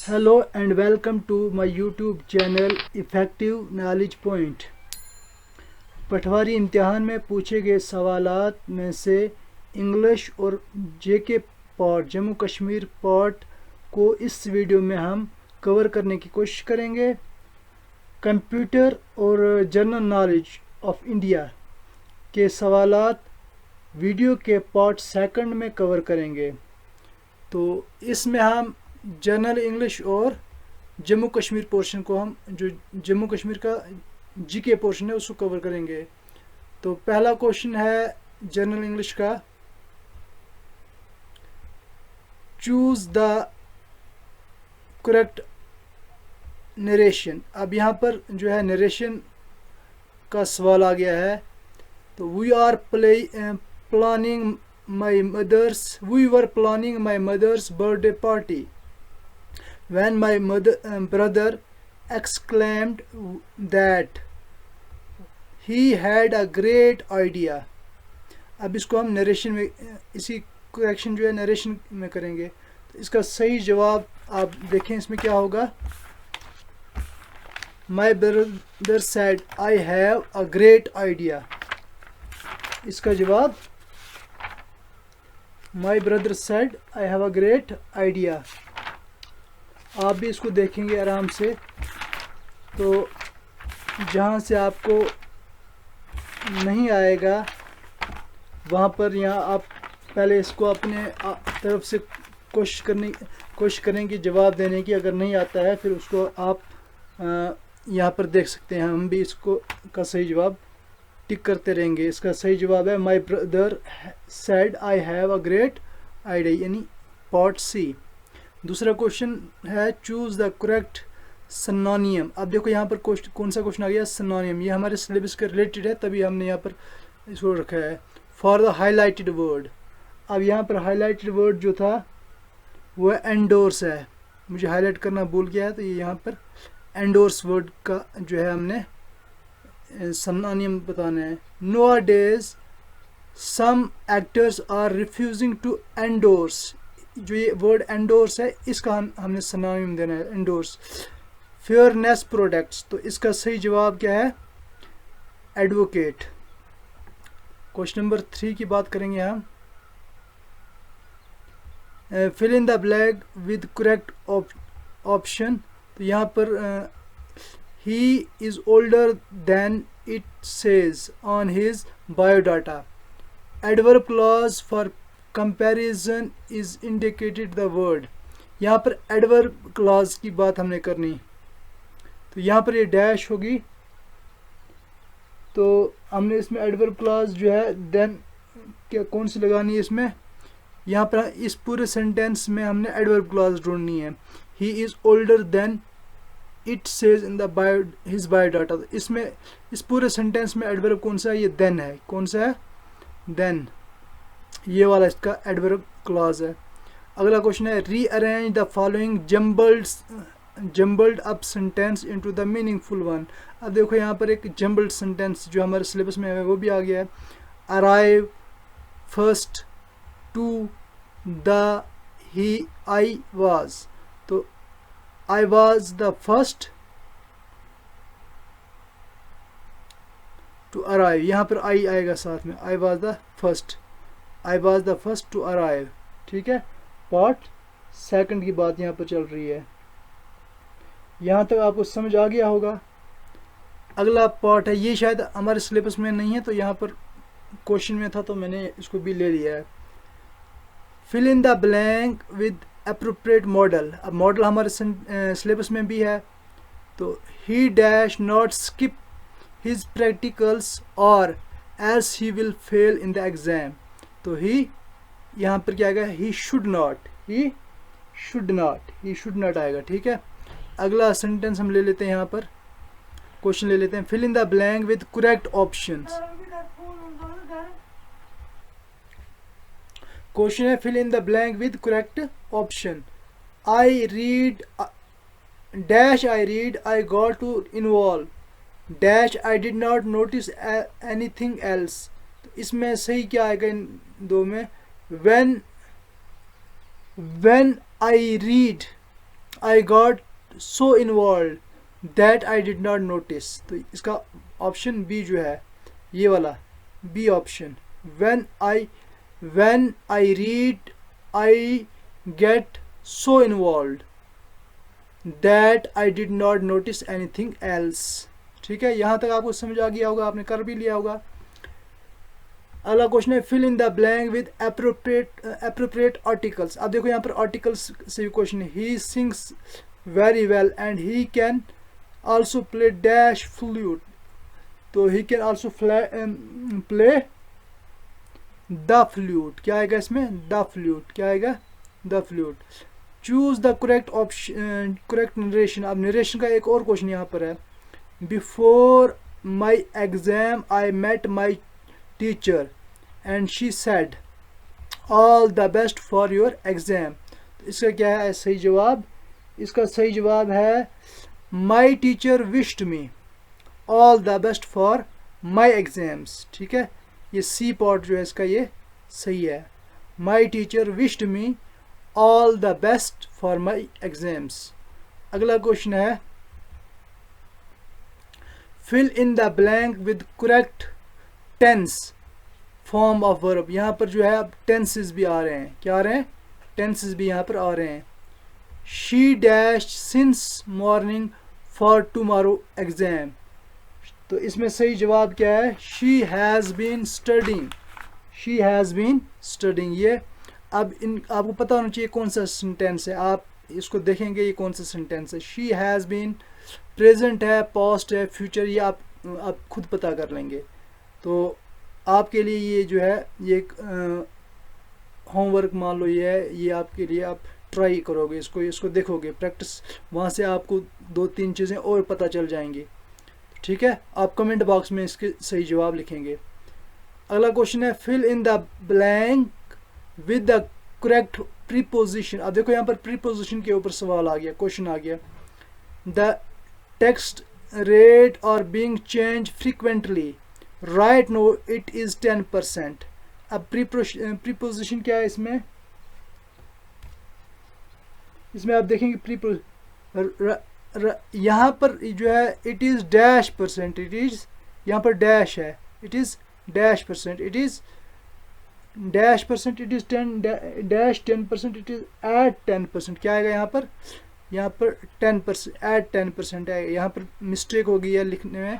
Hello and welcome to my YouTube channel Effective Knowledge Point। पटवारी इम्तिहान में पूछे गए सवालात में से इंग्लिश और जेके पार्ट जम्मू कश्मीर पार्ट को इस वीडियो में हम कवर करने की कोशिश करेंगे। कंप्यूटर और जनरल नॉलेज ऑफ इंडिया के सवालात वीडियो के पार्ट सेकंड में कवर करेंगे। तो इसमें हम जनरल इंग्लिश और जम्मू कश्मीर पोर्शन को हम जो जम्मू कश्मीर का जीके पोर्शन है उसको कवर करेंगे। तो पहला क्वेश्चन है जनरल इंग्लिश का, चूज द करेक्ट नरेशन। अब यहाँ पर जो है नरेशन का सवाल आ गया है। तो we were planning my mother's birthday party when my brother exclaimed that he had a great idea। अब इसको हम नरेशन में इसी करेक्शन जो है नरेशन में करेंगे। तो इसका सही जवाब आप देखें इसमें क्या होगा। My brother said I have a great idea। इसका जवाब My brother said I have a great idea। आप भी इसको देखेंगे आराम से। तो जहाँ से आपको नहीं आएगा वहाँ पर यहाँ आप पहले इसको अपने तरफ से कोशिश करेंगे जवाब देने की। अगर नहीं आता है फिर उसको आप यहाँ पर देख सकते हैं। हम भी इसको का सही जवाब टिक करते रहेंगे। इसका सही जवाब है my brother said I have a great idea, यानी पार्ट सी। दूसरा क्वेश्चन है चूज द करेक्ट सिनोनियम। अब देखो यहाँ पर कौन सा क्वेश्चन आ गया, सिनोनियम। ये हमारे सिलेबस के रिलेटेड है तभी हमने यहाँ पर इसको रखा है। For the highlighted word. अब यहाँ पर हाईलाइटेड वर्ड जो था वो एंडोर्स है। मुझे हाईलाइट करना भूल गया है, तो ये यहाँ पर एंडोर्स वर्ड का जो है हमने सिनोनियम बताना है। Nowadays some actors are refusing to endorse। जो ये वर्ड एंडोर्स है इसका हमने सिनोनिम देना है, एंडोर्स। Fairness products. तो इसका सही जवाब क्या है, एडवोकेट। क्वेश्चन नंबर 3 की बात करेंगे हम। Fill in the blank with correct option. तो यहाँ पर he is older than it says on his biodata. Adverb clause for comparison is indicated the word. यहाँ पर एडवर्ब क्लॉज की बात हमने करनी। तो यहाँ पर ये डैश होगी। तो हमने इसमें एडवर्ब क्लॉज जो है देन क्या कौन सी लगानी है इसमें। यहाँ पर इस पूरे सेंटेंस में हमने एडवर्ब क्लॉज ढूंढनी है। He is older than it says in the his biodata. तो इसमें इस पूरे सेंटेंस में एडवर्ब कौन सा है, ये देन है। कौन सा है, देन। ये वाला इसका एडवर्ब क्लॉज है। अगला क्वेश्चन है rearrange the following jumbled up sentence into the meaningful one. अब देखो यहाँ पर एक जम्बल्ड सेंटेंस जो हमारे सिलेबस में है वो भी आ गया है। Arrive, first, to, the, he, I was. तो I was the first to arrive. यहाँ पर आई आएगा साथ में, I was the first. I was the first to arrive. ठीक है, पार्ट सेकंड की बात यहाँ पर चल रही है। यहाँ तक आपको समझ आ गया होगा। अगला पार्ट है, ये शायद हमारे सिलेबस में नहीं है, तो यहाँ पर क्वेश्चन में था तो मैंने इसको भी ले लिया है। Fill in the blank with appropriate modal. अब मॉडल हमारे सिलेबस में भी है। तो he dash not skip his practicals और else he will fail in the exam. तो ही यहाँ पर क्या आएगा, ही शुड नॉट आएगा। ठीक है, अगला सेंटेंस हम ले लेते हैं। यहाँ पर क्वेश्चन ले लेते हैं। Fill in the blank with correct options. Question है fill in the blank with correct option. I read dash, I read, I got to involve dash, I did not notice anything else. इसमें सही क्या आएगा इन दो में, when I read I got so involve that I did not notice. तो इसका option B जो है ये वाला B option, when I read I get so involved that I did not notice anything else। ठीक है, यहाँ तक आपको समझ आ गया होगा, आपने कर भी लिया होगा। अगला क्वेश्चन है fill in the blank with appropriate articles। अब देखो यहाँ पर आर्टिकल्स से भी क्वेश्चन है। He sings very well and he can also play dash flute. तो he can also play the flute. क्या आएगा इसमें? The flute. क्या आएगा? The flute. Choose the correct option, correct narration. अब नरेशन का एक और क्वेश्चन यहाँ पर है। Before my exam I met my teacher and she said all the best for your exam. इसका क्या है सही जवाब? इसका सही जवाब है my teacher wished me all the best for my exams. ठीक है, ये सी पार्ट जो है इसका ये सही है। My teacher wished me all the best for my exams. अगला क्वेश्चन है fill in the blank with correct tense form of verb. यहाँ पर जो है अब टेंसेस भी आ रहे हैं। क्या आ रहे हैं? टेंसेस भी यहाँ पर आ रहे हैं। She dash since morning for tomorrow exam. तो इसमें सही जवाब क्या है? She has been studying. She has been studying. ये अब इन आपको पता होना चाहिए कौन सा सेंटेंस है। आप इसको देखेंगे ये कौन सा सेंटेंस है। शी हैज़ बीन प्रेजेंट है, पास्ट है, फ्यूचर, ये आप खुद पता कर लेंगे। तो आपके लिए ये जो है ये एक होमवर्क मान लो ये है, ये आपके लिए आप ट्राई करोगे, इसको देखोगे, प्रैक्टिस, वहाँ से आपको 2-3 चीज़ें और पता चल जाएंगी। ठीक है, आप कमेंट बॉक्स में इसके सही जवाब लिखेंगे। अगला क्वेश्चन है fill in the blank with the correct preposition. अब देखो यहाँ पर प्रीपोजिशन के ऊपर सवाल आ गया, क्वेश्चन आ गया। The text rate are being change frequently, right no it is 10%। अब प्रीपोजिशन क्या है इसमें? इसमें आप देखेंगे यहाँ पर जो है it is dash percent, it is यहाँ पर डैश है, it is dash percent, it is dash percent, it is 10 10%, it is at 10%। क्या आएगा यहाँ पर? यहाँ पर 10% एट 10% आएगा। यहाँ पर मिस्टेक हो गई है लिखने में।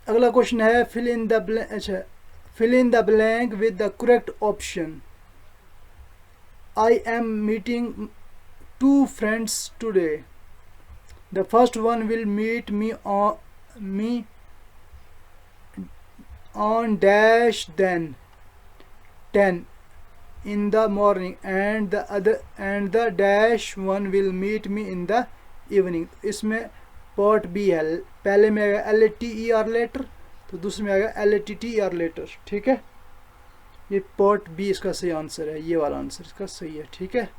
अगला क्वेश्चन है फिल इन द ब्लैंक। अच्छा, fill in the blank with the correct option. I am meeting 2 friends today. The first one will meet me on dash then 10 in the morning and the dash one will meet me in the evening। इसमें part B है। पहले में आएगा LATER letter, तो दूसरे में आएगा LATTER letter. ठीक है, ये पार्ट बी इसका सही आंसर है, ये वाला आंसर इसका सही है। ठीक है,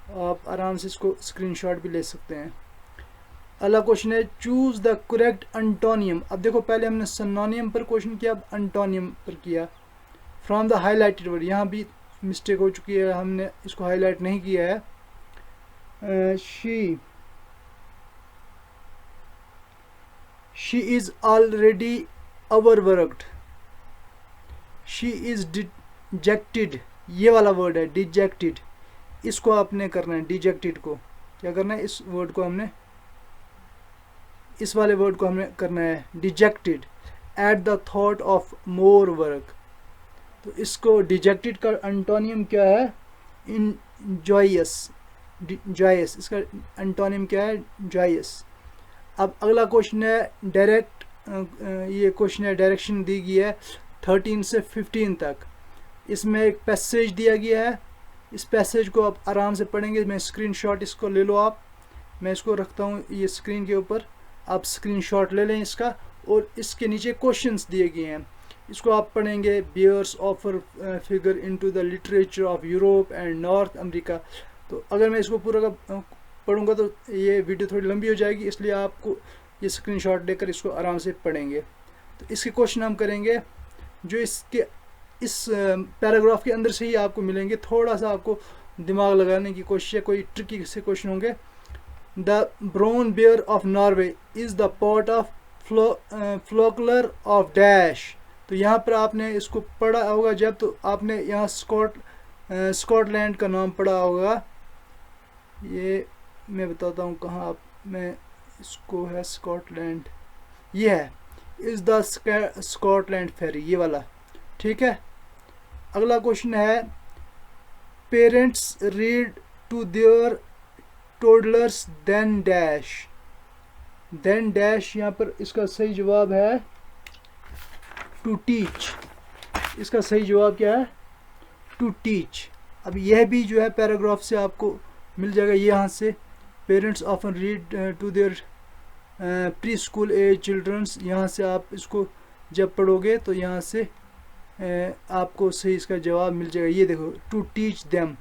आप आराम से इसको स्क्रीनशॉट भी ले सकते हैं। अगला क्वेश्चन है चूज द करेक्ट एंटोनियम। अब देखो पहले हमने सिनोनियम पर क्वेश्चन किया, अब एंटोनियम पर किया। फ्रॉम द हाईलाइटेड वर्ड, यहाँ भी मिस्टेक हो चुकी है, हमने इसको हाईलाइट नहीं किया है। She is already overworked. She is dejected, ये वाला वर्ड है डिजेक्टेड, इसको आपने करना है। डिजेक्टेड को क्या करना है? इस वर्ड को हमने, इस वाले वर्ड को हमने करना है dejected at the thought of more work. तो इसको डिजेक्टेड का एंटोनियम क्या है? इन जॉयस, जॉयस, इसका एंटोनिम क्या है? जॉयस। अब अगला क्वेश्चन है डायरेक्ट, ये क्वेश्चन है डायरेक्शन दी गई है 13 से 15 तक। इसमें एक पैसेज दिया गया है, इस पैसेज को आप आराम से पढ़ेंगे। मैं स्क्रीनशॉट इसको ले लो आप, मैं इसको रखता हूँ ये स्क्रीन के ऊपर, आप स्क्रीनशॉट ले लें इसका। और इसके नीचे क्वेश्चंस दिए गए हैं, इसको आप पढ़ेंगे। बियर्स ऑफर figure into the literature of Europe and North America. तो अगर मैं इसको पूरा का पढ़ूंगा तो ये वीडियो थोड़ी लंबी हो जाएगी, इसलिए आपको ये स्क्रीनशॉट लेकर इसको आराम से पढ़ेंगे। तो इसके क्वेश्चन हम करेंगे जो इसके इस पैराग्राफ के अंदर से ही आपको मिलेंगे। थोड़ा सा आपको दिमाग लगाने की कोशिश है, कोई ट्रिकी से क्वेश्चन होंगे। The brown bear of Norway is the part of folklore of dash. तो यहाँ पर आपने इसको पढ़ा होगा जब, तो आपने यहाँ स्कॉटलैंड का नाम पढ़ा होगा। ये मैं बताता हूँ कहाँ मैं इसको है, स्कॉटलैंड ये है, इज़ द स्कॉटलैंड फेरी, ये वाला, ठीक है। अगला क्वेश्चन है parents read to their toddlers then dash. Then dash, यहाँ पर इसका सही जवाब है टू टीच। इसका सही जवाब क्या है? To teach. अब यह भी जो है पैराग्राफ से आपको मिल जाएगा। यहाँ से parents often read to their preschool age childrens, यहाँ से आप इसको जब पढ़ोगे तो यहाँ से आपको सही इसका जवाब मिल जाएगा। ये देखो, to teach them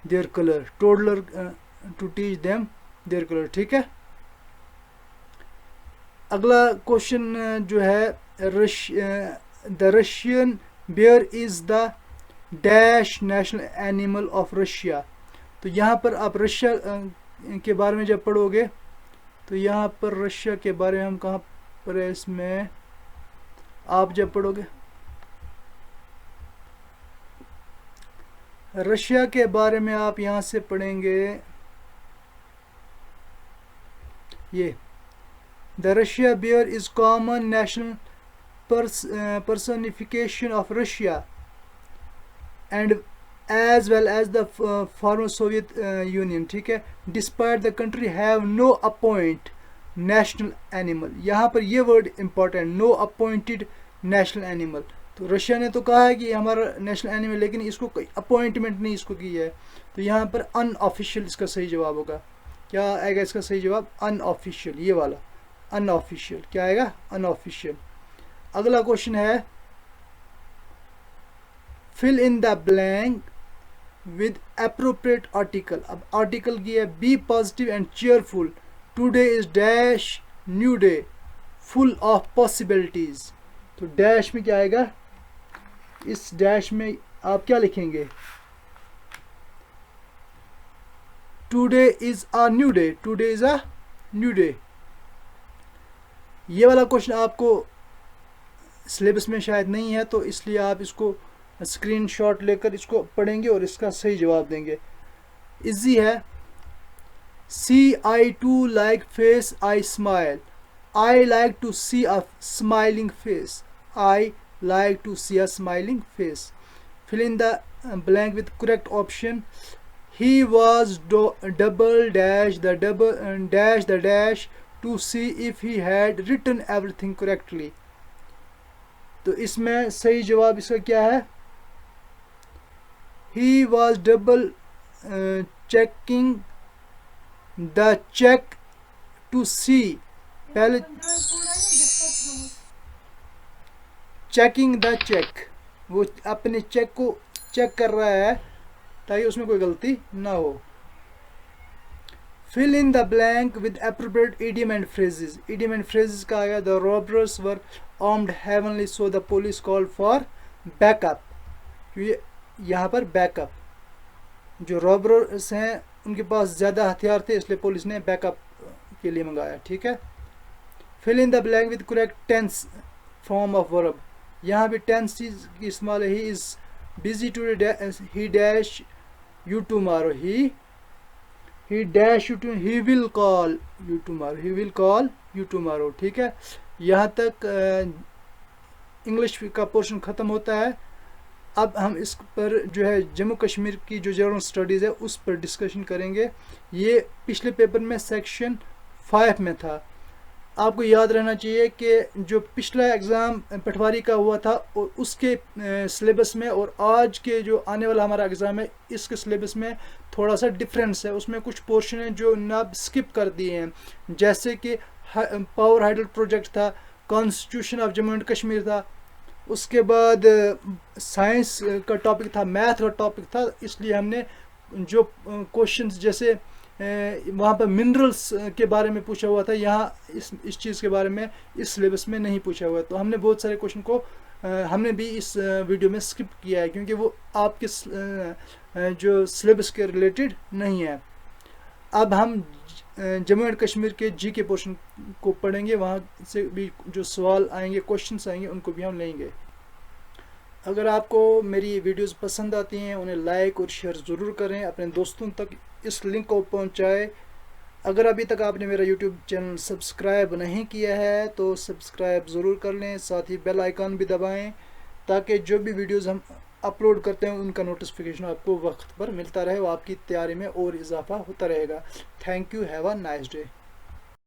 their colour, toddler to teach them their colour, ठीक है। अगला क्वेश्चन जो है the Russian bear is the dash national animal of Russia. तो यहाँ पर आप रशिया के बारे में जब पढ़ोगे तो यहाँ पर रशिया के बारे में हम कहाँ पर है, इसमें आप जब पढ़ोगे रशिया के बारे में आप यहाँ से पढ़ेंगे ये the Russia bear is common national personification of Russia and as well as the former Soviet Union, ठीक है। Despite the country have no appointed national animal, यहाँ पर ये word important, no appointed national animal। तो Russia ने तो कहा है कि हमारा नेशनल एनिमल, लेकिन इसको कोई अपॉइंटमेंट नहीं इसको की है। तो यहाँ पर अनऑफिशियल इसका सही जवाब होगा। क्या आएगा इसका सही जवाब? अनऑफिशियल, ये वाला अनऑफिशियल। क्या आएगा? अनऑफिशियल। अगला क्वेश्चन है fill in the blank with appropriate article. अब आर्टिकल की है be positive and cheerful, today is dash new day full of possibilities. तो डैश में क्या आएगा? इस डैश में आप क्या लिखेंगे? Today is a new day, today is a new day. ये वाला क्वेश्चन आपको सिलेबस में शायद नहीं है, तो इसलिए आप इसको स्क्रीनशॉट लेकर इसको पढ़ेंगे और इसका सही जवाब देंगे। इजी है। See I to like face I smile, I like to see a smiling face, I like to see a smiling face. Fill in the blank with correct option. He was double dash the dash to see if he had written everything correctly. तो इसमें सही जवाब इसका क्या है? He was double checking the check to see, पहले checking the check, वो अपने चेक को चेक कर रहा है ताकि उसमें कोई गलती ना हो। Fill in the blank with appropriate idiom and phrases. Idiom and phrases का आया the robbers were armed heavily so the police called for backup. यहाँ पर बैकअप, जो रॉबर्स हैं उनके पास ज़्यादा हथियार थे इसलिए पुलिस ने बैकअप के लिए मंगाया, ठीक है। Fill in the blank with correct tense form of verb. यहाँ भी टेंस चीज की इस्तेमाल है। He is busy today, he dash you tomorrow, he dash you to, he will call you tomorrow, he will call you tomorrow, ठीक है। यहाँ तक इंग्लिश का पोर्शन ख़त्म होता है। अब हम इस पर जो है जम्मू कश्मीर की जो जनरल स्टडीज़ है उस पर डिस्कशन करेंगे। ये पिछले पेपर में सेक्शन 5 में था। आपको याद रहना चाहिए कि जो पिछला एग्ज़ाम पटवारी का हुआ था और उसके सिलेबस में और आज के जो आने वाला हमारा एग्ज़ाम है इसके सिलेबस में थोड़ा सा डिफरेंस है। उसमें कुछ पोर्शन है जो नब स्किप कर दिए हैं, जैसे कि पावर हाइडल प्रोजेक्ट था, constitution of Jammu and Kashmir था, उसके बाद साइंस का टॉपिक था, मैथ का टॉपिक था। इसलिए हमने जो क्वेश्चंस जैसे वहाँ पर मिनरल्स के बारे में पूछा हुआ था, यहाँ इस चीज़ के बारे में इस सिलेबस में नहीं पूछा हुआ है। तो हमने बहुत सारे क्वेश्चन को हमने भी इस वीडियो में स्किप किया है, क्योंकि वो आपके जो सिलेबस के रिलेटेड नहीं है। अब हम जम्मू एंड कश्मीर के जी के पोर्शन को पढ़ेंगे, वहाँ से भी जो सवाल आएंगे, क्वेश्चंस आएंगे, उनको भी हम लेंगे। अगर आपको मेरी वीडियोस पसंद आती हैं उन्हें लाइक और शेयर ज़रूर करें, अपने दोस्तों तक इस लिंक को पहुंचाएं। अगर अभी तक आपने मेरा यूट्यूब चैनल सब्सक्राइब नहीं किया है तो सब्सक्राइब ज़रूर कर लें, साथ ही बेल आइकन भी दबाएं, ताकि जो भी वीडियोस हम अपलोड करते हैं उनका नोटिफिकेशन आपको वक्त पर मिलता रहे, वो आपकी तैयारी में और इजाफा होता रहेगा। Thank you, have a nice day.